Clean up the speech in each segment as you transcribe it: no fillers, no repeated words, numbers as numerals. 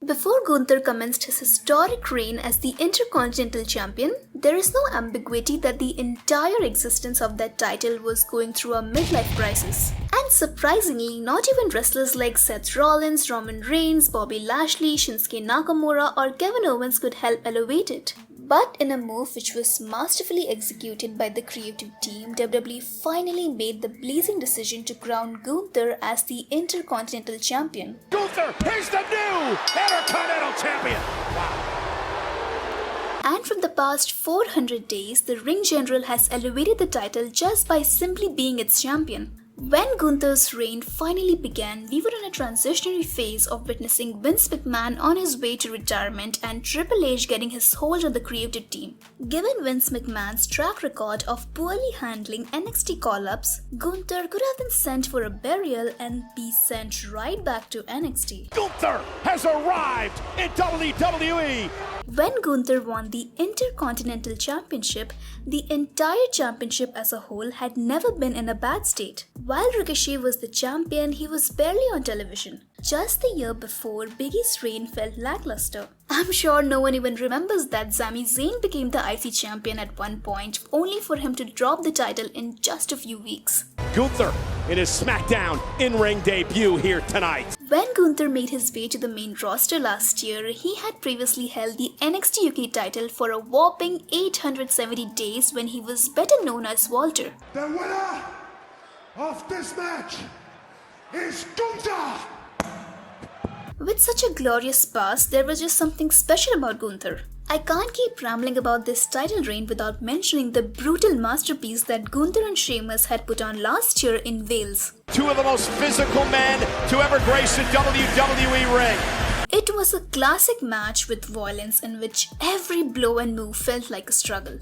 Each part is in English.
Before Gunther commenced his historic reign as the Intercontinental Champion, there is no ambiguity that the entire existence of that title was going through a midlife crisis. And surprisingly, not even wrestlers like Seth Rollins, Roman Reigns, Bobby Lashley, Shinsuke Nakamura or Kevin Owens could help elevate it. But in a move which was masterfully executed by the creative team, WWE finally made the blazing decision to crown Gunther as the Intercontinental Champion. Gunther is the new Intercontinental Champion! Wow. And from the past 400 days, the Ring General has elevated the title just by simply being its champion. When Gunther's reign finally began, we were in a transitionary phase of witnessing Vince McMahon on his way to retirement and Triple H getting his hold on the creative team. Given Vince McMahon's track record of poorly handling NXT call-ups, Gunther could have been sent for a burial and be sent right back to NXT. Gunther has arrived in WWE! When Gunther won the Intercontinental Championship, the entire championship as a whole had never been in a bad state. While Ricochet was the champion, he was barely on television. Just the year before, Big E's reign felt lackluster. I'm sure no one even remembers that Sami Zayn became the IC champion at one point, only for him to drop the title in just a few weeks. Gunther in his SmackDown in-ring debut here tonight. When Gunther made his way to the main roster last year, he had previously held the NXT UK title for a whopping 870 days when he was better known as Walter. The winner of this match is Gunther! With such a glorious past, there was just something special about Gunther. I can't keep rambling about this title reign without mentioning the brutal masterpiece that Gunther and Sheamus had put on last year in Wales. Two of the most physical men to ever grace a WWE ring. It was a classic match with violence in which every blow and move felt like a struggle.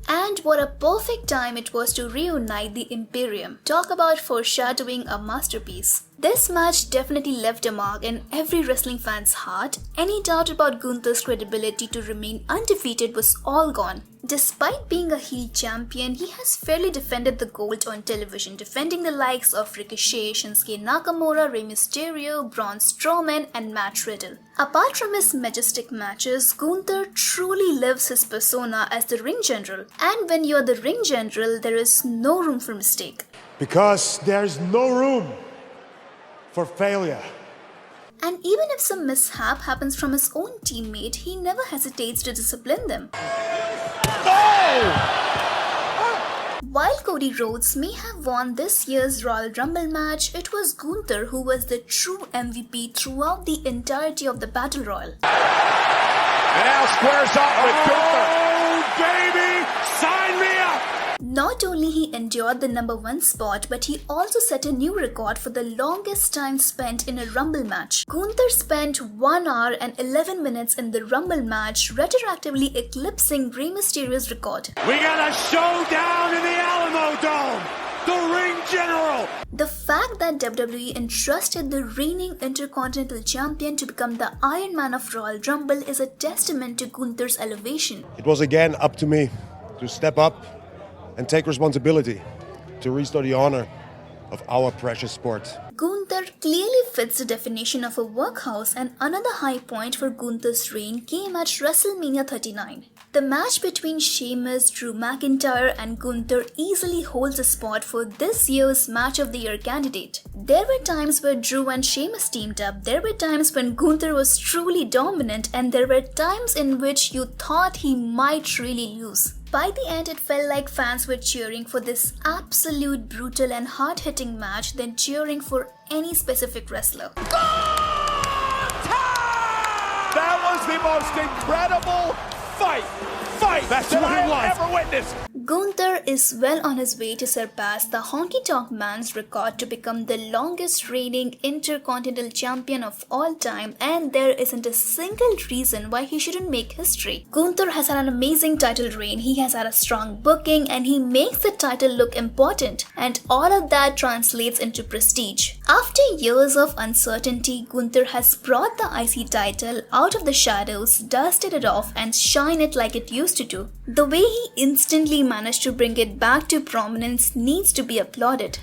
And what a perfect time it was to reunite the Imperium. Talk about foreshadowing a masterpiece. This match definitely left a mark in every wrestling fan's heart. Any doubt about Gunther's credibility to remain undefeated was all gone. Despite being a heel champion, he has fairly defended the gold on television, defending the likes of Ricochet, Shinsuke Nakamura, Rey Mysterio, Braun Strowman and Matt Riddle. Apart from his majestic matches, Gunther truly lives his persona as the Ring General. And when you're the Ring General, there is no room for mistake. Because there's no room for failure. And even if some mishap happens from his own teammate, he never hesitates to discipline them. While Cody Rhodes may have won this year's Royal Rumble match, it was Gunther who was the true MVP throughout the entirety of the Battle Royal. And now squares off with Gunther. Oh, baby! Sign me up! Not only he endured the #1 spot, but he also set a new record for the longest time spent in a Rumble match. Gunther spent 1 hour and 11 minutes in the Rumble match, retroactively eclipsing Rey Mysterio's record. We got a showdown in the Alamo Dome! The Ring General! The fact that WWE entrusted the reigning Intercontinental Champion to become the Iron Man of Royal Rumble is a testament to Gunther's elevation. It was again up to me to step up and take responsibility to restore the honor of our precious sport. Gunther clearly fits the definition of a workhorse, and another high point for Gunther's reign came at WrestleMania 39. The match between Sheamus, Drew McIntyre and Gunther easily holds a spot for this year's Match of the Year candidate. There were times where Drew and Sheamus teamed up, there were times when Gunther was truly dominant, and there were times in which you thought he might really lose. By the end, it felt like fans were cheering for this absolute brutal and hard-hitting match than cheering for any specific wrestler. That was the most incredible fight that I have ever witnessed. Gunther is well on his way to surpass the Honky Tonk Man's record to become the longest reigning Intercontinental Champion of all time, and there isn't a single reason why he shouldn't make history. Gunther has had an amazing title reign, he has had a strong booking, and he makes the title look important, and all of that translates into prestige. After years of uncertainty, Gunther has brought the IC title out of the shadows, dusted it off, and shine it like it used to do. The way he instantly managed to bring it back to prominence needs to be applauded.